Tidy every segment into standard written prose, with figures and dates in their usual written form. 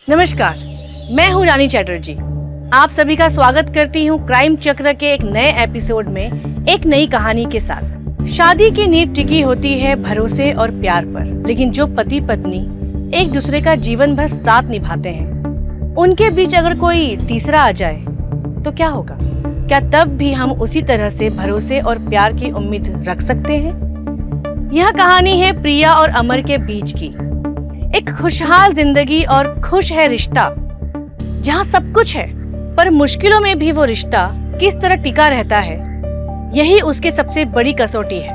नमस्कार, मैं हूं रानी चैटर्जी। आप सभी का स्वागत करती हूं क्राइम चक्र के एक नए एपिसोड में एक नई कहानी के साथ। शादी की नींव टिकी होती है भरोसे और प्यार पर, लेकिन जो पति पत्नी एक दूसरे का जीवन भर साथ निभाते हैं, उनके बीच अगर कोई तीसरा आ जाए तो क्या होगा? क्या तब भी हम उसी तरह से भरोसे और प्यार की उम्मीद रख सकते हैं? यह कहानी है प्रिया और अमर के बीच की। एक खुशहाल जिंदगी और खुश है रिश्ता, जहाँ सब कुछ है पर मुश्किलों में भी वो रिश्ता किस तरह टिका रहता है, यही उसके सबसे बड़ी कसौटी है।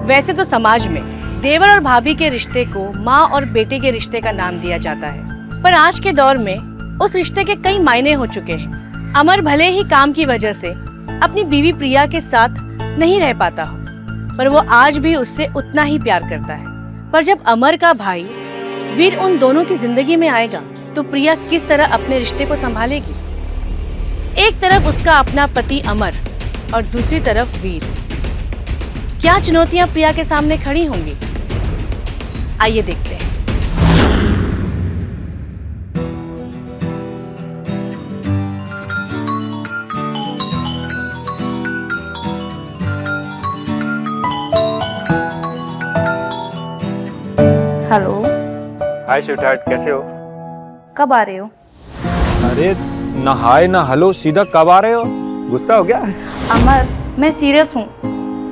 वैसे तो समाज में देवर और भाभी के रिश्ते को माँ और बेटे के रिश्ते का नाम दिया जाता है, पर आज के दौर में उस रिश्ते के कई मायने हो चुके हैं। अमर भले ही काम की वजह से अपनी बीवी प्रिया के साथ नहीं रह पाता हो, पर वो आज भी उससे उतना ही प्यार करता है। पर जब अमर का भाई वीर उन दोनों की जिंदगी में आएगा तो प्रिया किस तरह अपने रिश्ते को संभालेगी? एक तरफ उसका अपना पति अमर और दूसरी तरफ वीर। क्या चुनौतियां प्रिया के सामने खड़ी होंगी? आइए देखते हैं। हेलो। हाय स्वीटहार्ट, कैसे हो? कब आ रहे हो? अरे ना हाय ना हेलो, सीधा कब आ रहे हो? गुस्सा हो गया? अमर, मैं सीरियस हूँ।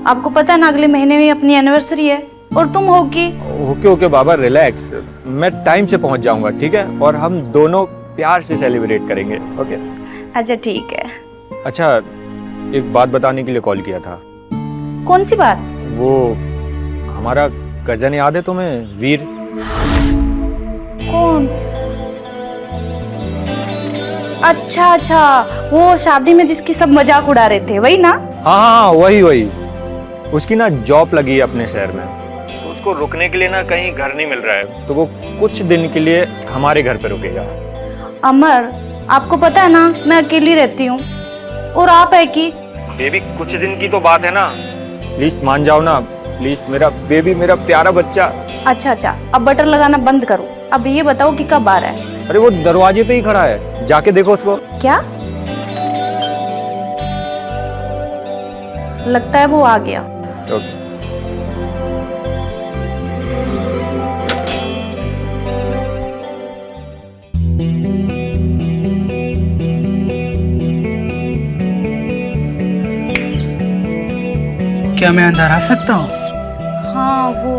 आपको पता है ना, अगले महीने में अपनी एनिवर्सरी है और तुम होगी। ओके बाबा, रिलैक्स। मैं टाइम से पहुंच जाऊंगा, ठीक है? और हम दोनों प्यार से सेलिब्रेट करेंगे, ओके? अच्छा ठीक है। अच्छा, एक बात बताने के लिए कॉल किया था। कौन सी बात? वो हमारा कजन याद है तुम्हें, वीर? कौन? अच्छा, वो शादी में जिसकी सब मजाक उड़ा रहे थे, वही ना? हाँ, वही। उसकी ना जॉब लगी है अपने शहर में, तो उसको रुकने के लिए ना कहीं घर नहीं मिल रहा है, तो वो कुछ दिन के लिए हमारे घर पे रुकेगा। अमर, आपको पता है ना, मैं अकेली रहती हूँ और आप है कि बेबी, कुछ दिन की तो बात है ना, प्लीज मान जाओ ना, प्लीज। मेरा बेबी, मेरा प्यारा बच्चा। अच्छा, अब बटर लगाना बंद करो। अब ये बताओ कि कब आ रहा है? अरे वो दरवाजे पे ही खड़ा है, जाके देखो उसको। क्या? लगता है वो आ गया। ओके। क्या मैं अंदर आ सकता हूँ? हाँ, वो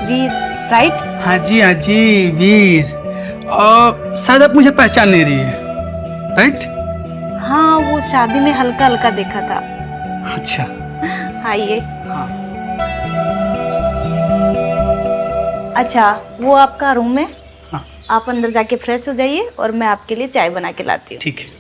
वीर, राइट? हाँ जी, वीर। शायद आप मुझे पहचान नहीं रही है, राइट? हाँ, वो शादी में हल्का हल्का देखा था। अच्छा, आइए। हाँ। अच्छा, वो आपका रूम है। हाँ। आप अंदर जाके फ्रेश हो जाइए और मैं आपके लिए चाय बना के लाती हूँ। ठीक है।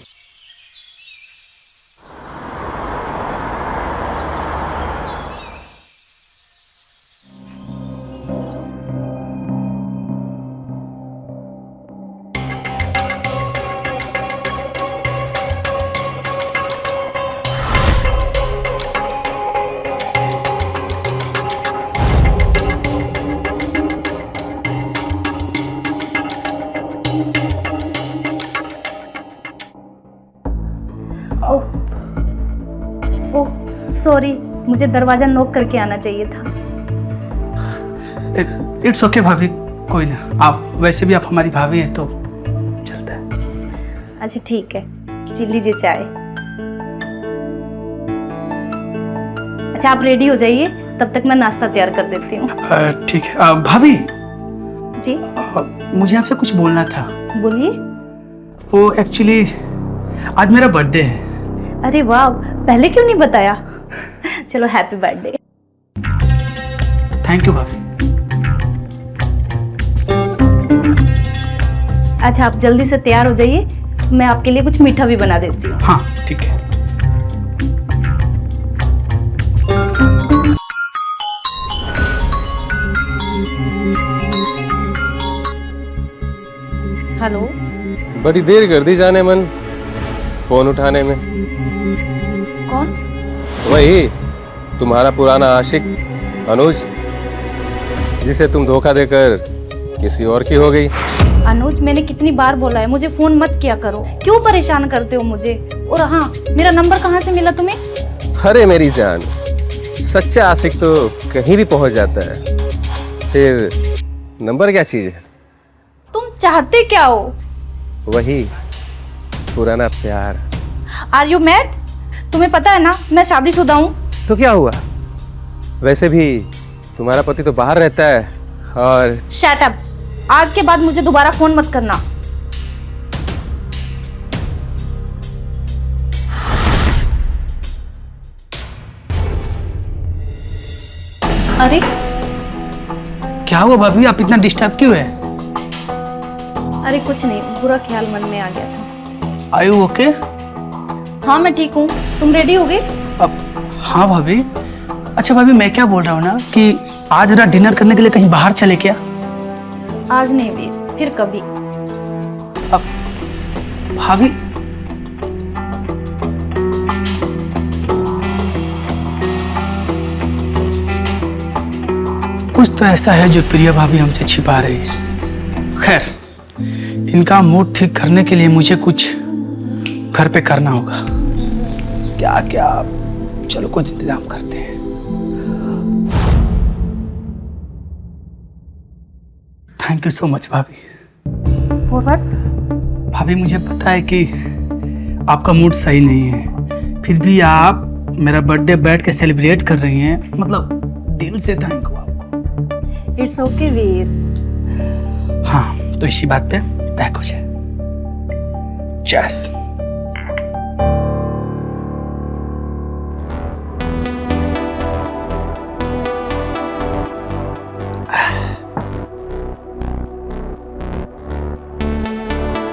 ओह सॉरी, मुझे दरवाजा नॉक करके आना चाहिए था। इट्स ओके भाभी, कोई ना। आप वैसे भी आप हमारी भाभी हैं तो चलता है। अच्छा ठीक है, जी लीजिए चाय। अच्छा आप रेडी हो जाइए, तब तक मैं नाश्ता तैयार कर देती हूँ। ठीक है। भाभी जी मुझे आपसे कुछ बोलना था। बोलिए। वो एक्चुअली आज मेरा बर्थडे है। अरे वाह, पहले क्यों नहीं बताया? चलो हैप्पी बर्थडे। थैंक यू भाभी। अच्छा आप जल्दी से तैयार हो जाइए, मैं आपके लिए कुछ मीठा भी बना देती हूँ। हाँ ठीक है। हेलो। बड़ी देर कर दी जाने मन फोन उठाने में। कौन? वही तुम्हारा पुराना आशिक अनुज, जिसे तुम धोखा देकर किसी और की हो गई। अनुज, मैंने कितनी बार बोला है मुझे फोन मत किया करो, क्यों परेशान करते हो मुझे? और हाँ, मेरा नंबर कहाँ से मिला तुम्हें? अरे मेरी जान, सच्चा आशिक तो कहीं भी पहुंच जाता है, फिर नंबर क्या चीज है? तुम चाहते क्या हो? वही पुराना प्यार। Are you mad? तुम्हें पता है ना मैं शादीशुदा हूँ। तो क्या हुआ? वैसे भी तुम्हारा पति तो बाहर रहता है। और शट अप, आज के बाद मुझे दोबारा फोन मत करना। अरे क्या हुआ भाभी, आप इतना डिस्टर्ब क्यों है? अरे कुछ नहीं, बुरा ख्याल मन में आ गया था। Are you okay? हाँ मैं ठीक हूँ, तुम रेडी हो गए? अब हाँ भाभी। अच्छा भाभी, मैं क्या बोल रहा हूँ ना कि आज जरा डिनर करने के लिए कहीं बाहर चले क्या? आज नहीं वीर, फिर कभी। अब भाभी, कुछ तो ऐसा है जो प्रिया भाभी हमसे छिपा रही है। खैर, इनका मूड ठीक करने के लिए मुझे कुछ घर पे करना होगा। क्या क्या, चलो कुछ इंतजाम करते हैं। थैंक यू सो मच भाभी। For what? भाभी, मुझे पता है कि आपका मूड सही नहीं है, फिर भी आप मेरा बर्थडे बैठ के सेलिब्रेट कर रही हैं, मतलब दिल से थैंक यू आपको। इट्स ओके वीर। हाँ, तो इसी बात पे पैक हो जाए। चेस।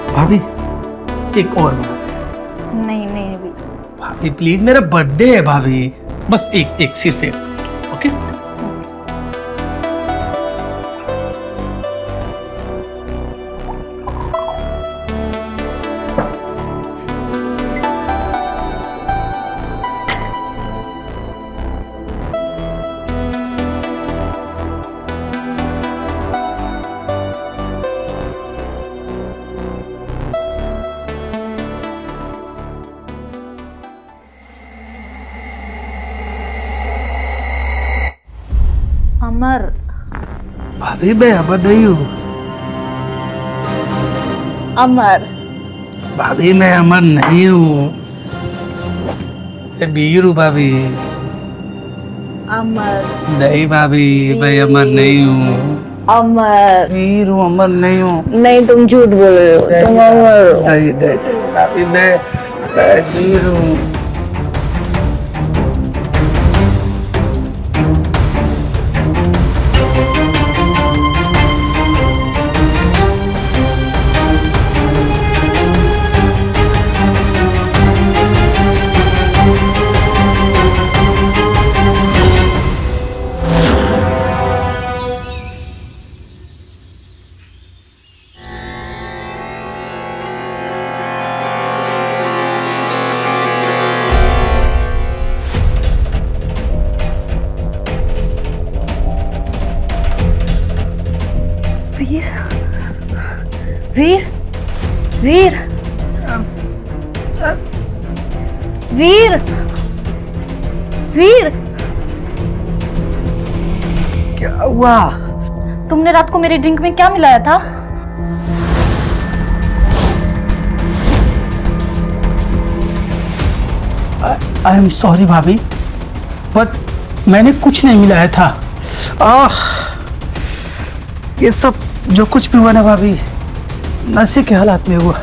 भाभी, एक और बात। नहीं नहीं वीर। भाभी प्लीज, मेरा बर्थडे है भाभी, बस एक सिर्फ एक। ओके? अमर, भाभी, मैं अमर नहीं हूँ। अमर। भाभी, मैं अमर नहीं हूँ, मैं वीर हूँ भाभी। अमर नहीं भाभी, मैं अमर नहीं हूँ। अमर वीर हूँ, अमर नहीं हूँ। नहीं, तुम झूठ बोल रहे हो, तुम अमर हो। नहीं नहीं भाभी, मैं वीर हूँ। वीर, वीर, वीर, वीर, क्या हुआ? तुमने रात को मेरी ड्रिंक में क्या मिलाया था? आई एम सॉरी भाभी, बट मैंने कुछ नहीं मिलाया था। ये सब जो कुछ भी हुआ ना भाभी, नशे के हालात में हुआ।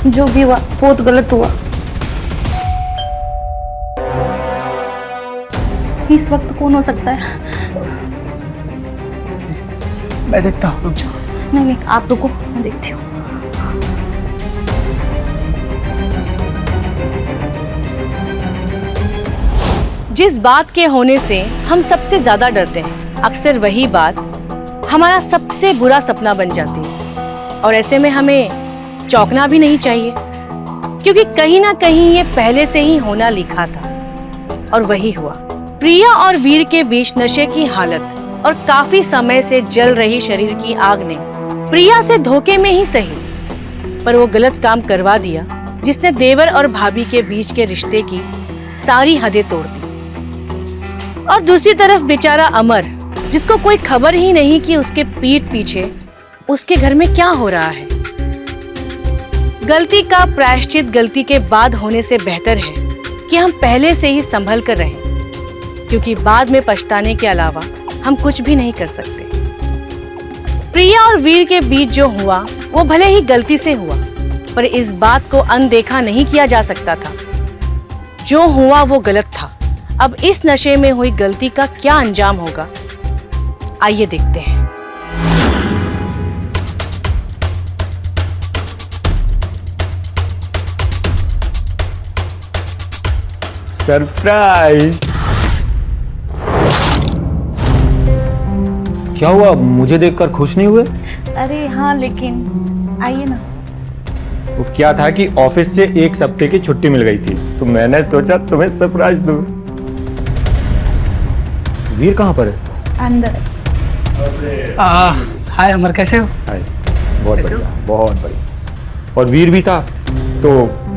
जो भी हुआ बहुत गलत हुआ। इस वक्त कौन हो सकता है? मैं देखता हूँ, रुक जाओ। नहीं नहीं, आप रुको, मैं देखती हूँ। जिस बात के होने से हम सबसे ज्यादा डरते हैं, अक्सर वही बात हमारा सबसे बुरा सपना बन जाती है। और ऐसे में हमें चौंकना भी नहीं चाहिए, क्योंकि कहीं ना कहीं ये पहले से ही होना लिखा था। और वही हुआ। प्रिया और वीर के बीच नशे की हालत और काफी समय से जल रही शरीर की आग ने प्रिया से धोखे में ही सही, पर वो गलत काम करवा दिया जिसने देवर और भाभी के बीच के रिश्ते की सारी हदें तोड़ दी। और दूसरी तरफ बेचारा अमर, जिसको कोई खबर ही नहीं कि उसके पीठ पीछे उसके घर में क्या हो रहा है। गलती का प्रायश्चित गलती के बाद होने से बेहतर है कि हम पहले से ही संभल कर रहें, क्योंकि बाद में पछताने के अलावा हम कुछ भी नहीं कर सकते। प्रिया और वीर के बीच जो हुआ वो भले ही गलती से हुआ, पर इस बात को अनदेखा नहीं किया जा सकता था। जो हुआ वो गलत था। अब इस नशे में हुई गलती का क्या अंजाम होगा, आइए देखते हैं। सरप्राइज। क्या हुआ, मुझे देखकर खुश नहीं हुए? अरे हाँ, लेकिन आइए ना। वो क्या था कि ऑफिस से 1 हफ्ते की छुट्टी मिल गई थी, तो मैंने सोचा तुम्हें सरप्राइज दूं। वीर कहाँ पर है? अंदर। हाय अमर, कैसे हो? हाय, बहुत बढ़िया, बहुत बढ़िया। और वीर भी था, तो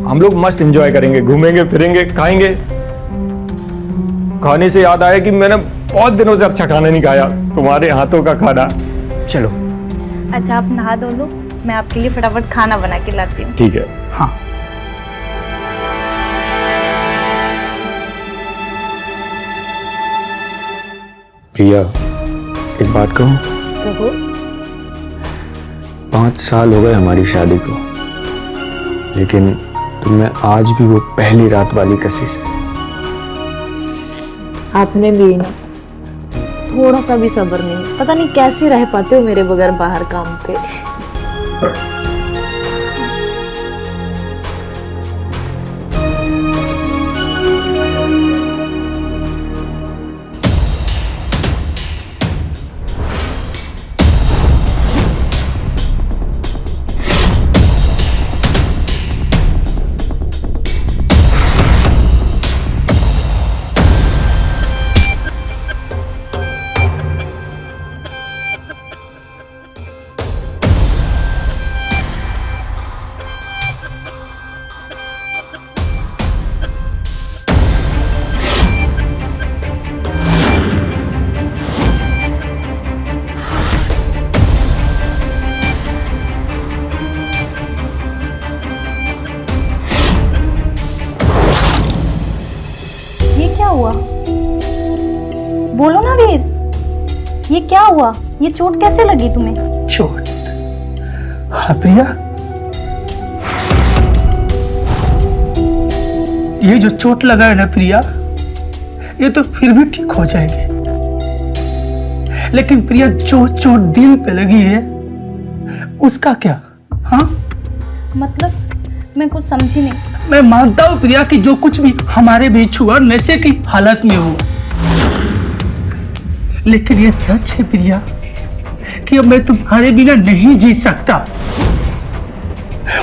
हम लोग मस्त एंजॉय करेंगे, घूमेंगे फिरेंगे, खाएंगे। खाने से याद आया कि मैंने बहुत दिनों से अच्छा खाना नहीं खाया, तुम्हारे हाथों का खाना। चलो। अच्छा, आप नहा धो लो, मैं आपके लिए फटाफट खाना बना के लाती हूँ। ठीक है। हाँ। प्रिया, एक बात कहूँ? कहो। 5 साल हो गए हमारी शादी को, लेकिन तुम्हें आज भी वो पहली रात वाली कशिश है। आपने भी ना थोड़ा सा भी सब्र नहीं, पता नहीं कैसे रह पाते हो मेरे बगैर बाहर काम पे। हुआ? बोलो ना वीर, ये क्या हुआ? ये चोट कैसे लगी तुम्हें? चोट? हाँ प्रिया, ये जो चोट लगा है ना प्रिया, ये तो फिर भी ठीक हो जाएगी, लेकिन प्रिया जो चोट दिल पे लगी है उसका क्या? हाँ मतलब मैं कुछ समझी नहीं। मैं मानता हूं प्रिया कि जो कुछ भी हमारे बीच हुआ नशे की हालत में हुआ, लेकिन ये सच है प्रिया कि अब मैं तुम्हारे बिना नहीं जी सकता,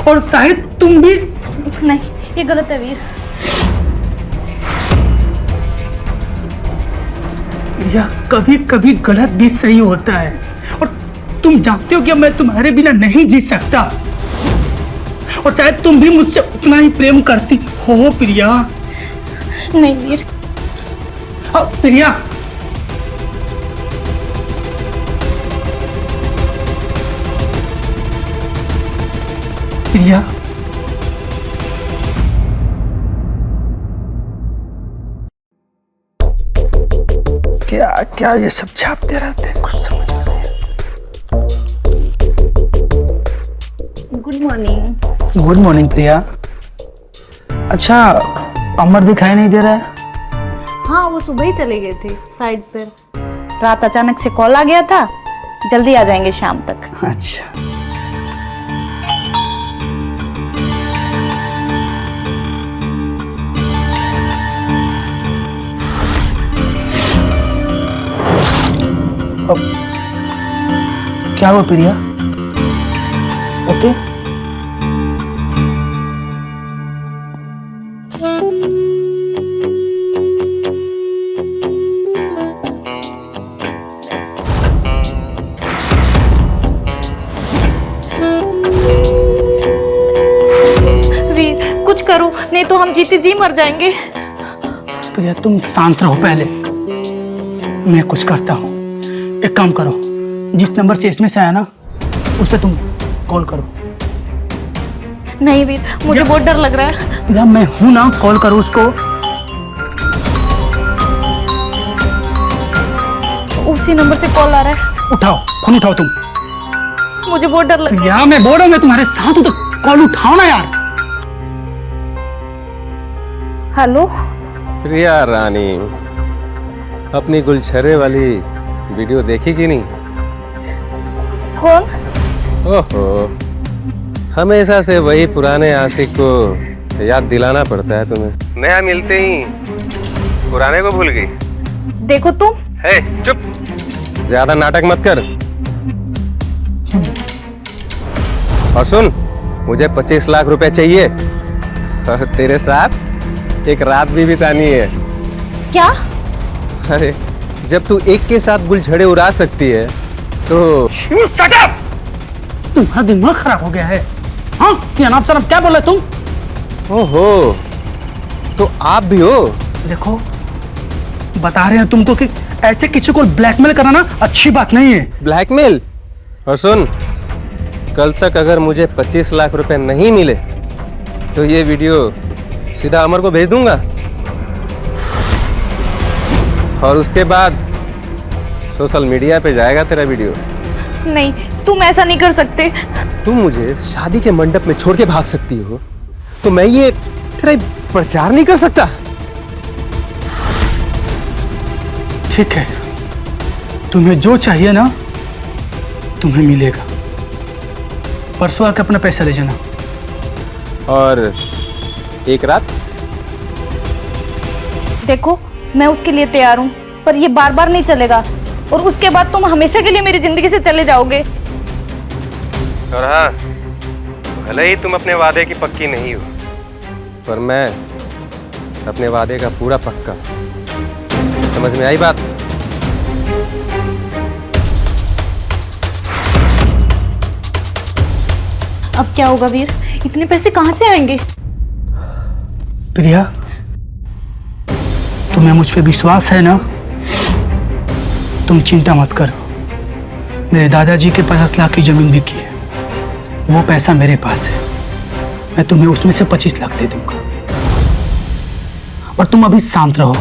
और शायद तुम भी। नहीं, ये गलत है वीर। प्रिया, कभी कभी गलत भी सही होता है, और तुम जानते हो कि मैं तुम्हारे बिना नहीं जी सकता, और शायद तुम भी मुझसे उतना ही प्रेम करती हो प्रिया। नहीं वीर। प्रिया, प्रिया, क्या क्या ये सब छापते रहते हैं, कुछ समझ में नहीं। Good morning. गुड मॉर्निंग प्रिया। अच्छा, अमर दिखाई नहीं दे रहा है? हाँ, वो सुबह ही चले गए थे साइड पर। रात अचानक से कॉल आ गया था, जल्दी आ जाएंगे शाम तक। अच्छा, अब क्या हुआ प्रिया? ओके? हम जीते जी मर जाएंगे। प्रिया तुम शांत रहो पहले, मैं कुछ करता हूँ। एक काम करो, जिस नंबर से इसमें से आया ना उस पर तुम कॉल करो। नहीं वीर, मुझे बहुत डर लग रहा है। प्रिया मैं हूं ना, कॉल करो उसको। उसी नंबर से कॉल आ रहा है। उठाओ, फोन उठाओ तुम। मुझे बहुत डर लग रहा प्रिया मैं बोल रहा हूं, मैं तुम्हारे साथ हूं तो कॉल उठाओ ना यार। है। हेलो, प्रिया रानी, अपनी गुलछरे वाली वीडियो देखी कि नहीं? कौन? ओहो, हमेशा से वही पुराने आशिक को याद दिलाना पड़ता है तुम्हें। नया मिलते ही पुराने को भूल गई। देखो तुम। हे चुप, ज्यादा नाटक मत कर। और सुन, मुझे 25 लाख रुपए चाहिए और तेरे साथ एक रात भी बितानी है। क्या? अरे जब तू एक के साथ गुलछड़े उड़ा सकती है तो तुम्हारा दिमाग खराब हो गया है। हाँ क्या नाम सर, क्या बोल रहे तुम? ओहो, तो आप भी हो? देखो बता रहे हैं तुमको कि ऐसे किसी को ब्लैकमेल कराना अच्छी बात नहीं है। ब्लैकमेल? और सुन, कल तक अगर मुझे 25 लाख रुपए नहीं मिले तो ये वीडियो सीधा अमर को भेज दूंगा और उसके बाद सोशल मीडिया पे जाएगा तेरा वीडियो। नहीं, तुम ऐसा नहीं कर सकते। तुम मुझे शादी के मंडप में छोड़ के भाग सकती हो तो मैं ये तेरा प्रचार नहीं कर सकता? ठीक है, तुम्हें जो चाहिए ना तुम्हें मिलेगा। परसों आके अपना पैसा ले जाना। और एक रात? देखो मैं उसके लिए तैयार हूँ, पर ये बार बार नहीं चलेगा और उसके बाद तुम हमेशा के लिए मेरी जिंदगी से चले जाओगे। और हाँ, भले ही तुम अपने वादे की पक्की नहीं हो, पर मैं अपने वादे का पूरा पक्का। समझ में आई बात? अब क्या होगा वीर? इतने पैसे कहाँ से आएंगे? प्रिया तुम्हें मुझ पे विश्वास है ना? तुम चिंता मत करो। मेरे दादाजी के 50 लाख की जमीन बिकी है, वो पैसा मेरे पास है। मैं तुम्हें उसमें से 25 लाख दे दूंगा और तुम अभी शांत रहो।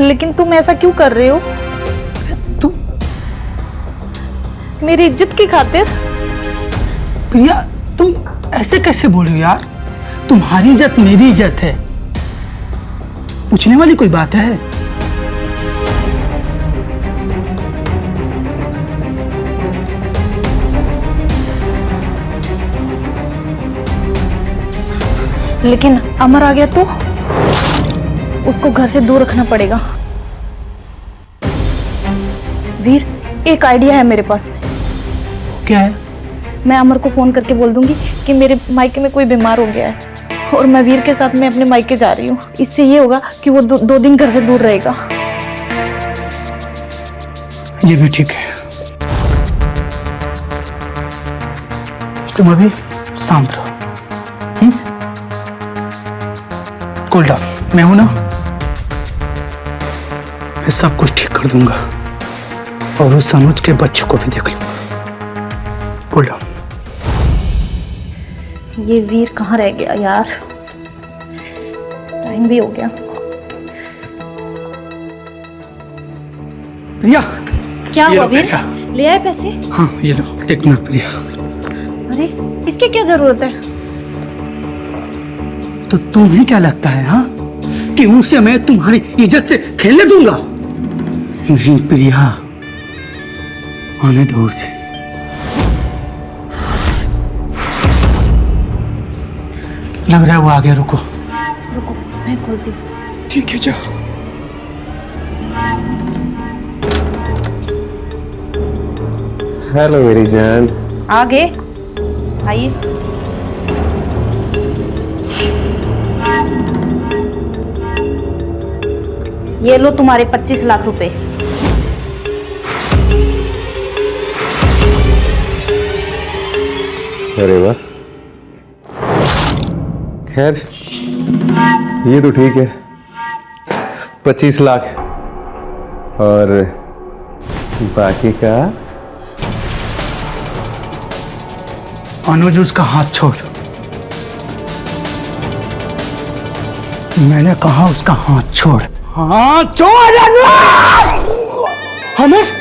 लेकिन तुम ऐसा क्यों कर रहे हो? तुम मेरी इज्जत की खातिर? प्रिया तुम ऐसे कैसे बोल रही हो यार? तुम्हारी इज्जत मेरी इज्जत है, पूछने वाली कोई बात है? लेकिन अमर आ गया तो उसको घर से दूर रखना पड़ेगा। वीर, एक आइडिया है मेरे पास। क्या है? मैं अमर को फोन करके बोल दूंगी कि मेरे मायके में कोई बीमार हो गया है और मैं वीर के साथ में अपने मायके जा रही हूँ। इससे ये होगा कि वो दो दिन घर से दूर रहेगा। ये भी ठीक है। तुम अभी शांत रहो। कूल डाउन, मैं हूं ना, मैं सब कुछ ठीक कर दूंगा और उस अनुज के बच्चों को भी देख लूंगा। Cool down. ये वीर कहाँ रह गया यार? टाइम भी हो गया। प्रिया क्या ये हुआ लो वीर? पैसा। ले आए पैसे? हाँ ये लो, 1 मिनट प्रिया। अरे इसकी क्या जरूरत है? तो तुम्हें क्या लगता है हाँ कि उनसे मैं तुम्हारी इज्जत से खेलने दूंगा? नहीं प्रिया, आने दो उसे। लग रहा है वो आ गया, रुको। रुको मैं खोलती हूँ। ठीक है जाओ। हेलो मेरी जान। आ गए? आइए। ये लो तुम्हारे 25 लाख रुपए। अरे वाह, खैर ये तो ठीक है, 25 लाख और बाकी का। अनुज उसका हाथ छोड़। मैंने कहा उसका हाथ छोड़। हाथ छोड़ अनुज।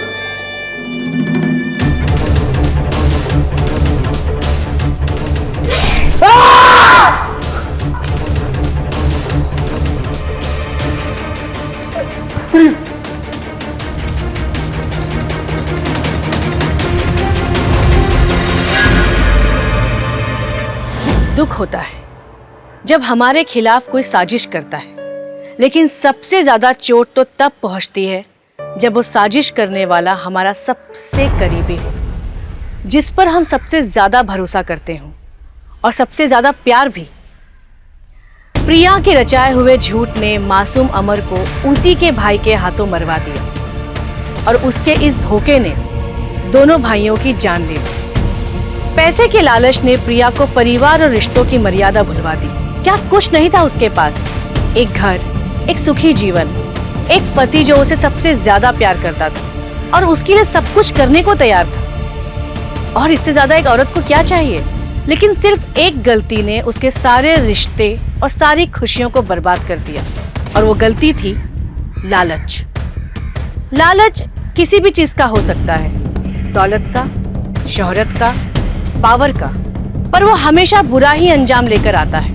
दुख होता है जब हमारे खिलाफ कोई साजिश करता है, लेकिन सबसे ज्यादा चोट तो तब पहुंचती है जब वो साजिश करने वाला हमारा सबसे करीबी हो, जिस पर हम सबसे ज्यादा भरोसा करते हो और सबसे ज्यादा प्यार भी। प्रिया के रचाए हुए झूठ ने मासूम अमर को उसी के भाई के हाथों मरवा दिया और उसके इस धोखे ने दोनों भाइयों की जान ले ली। पैसे के लालच ने प्रिया को परिवार और रिश्तों की मर्यादा भुलवा दी। क्या कुछ नहीं था उसके पास? एक घर, एक सुखी जीवन, एक पति जो उसे सबसे ज्यादा प्यार करता था और उसके लिए सब कुछ करने को तैयार था। और इससे ज्यादा एक औरत को क्या चाहिए? लेकिन सिर्फ एक गलती ने उसके सारे रिश्ते और सारी खुशियों को बर्बाद कर दिया, और वो गलती थी लालच। लालच किसी भी चीज का हो सकता है, दौलत का, शोहरत का, पावर का, पर वो हमेशा बुरा ही अंजाम लेकर आता है।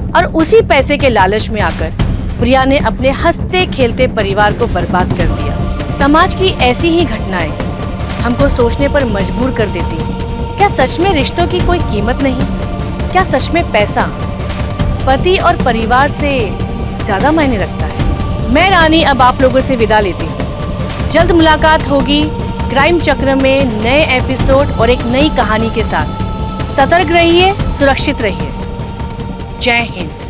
और उसी पैसे के लालच में आकर प्रिया ने अपने हंसते खेलते परिवार को बर्बाद कर दिया। समाज की ऐसी ही घटनाएं हमको सोचने पर मजबूर कर देती हैं। क्या सच में रिश्तों की कोई कीमत नहीं? क्या सच में पैसा पति और परिवार से ज्यादा मायने रखता है? मैं रानी अब आप लोगों से विदा लेती हूँ। जल्द मुलाकात होगी क्राइम चक्र में नए एपिसोड और एक नई कहानी के साथ। सतर्क रहिए, सुरक्षित रहिए। जय हिंद।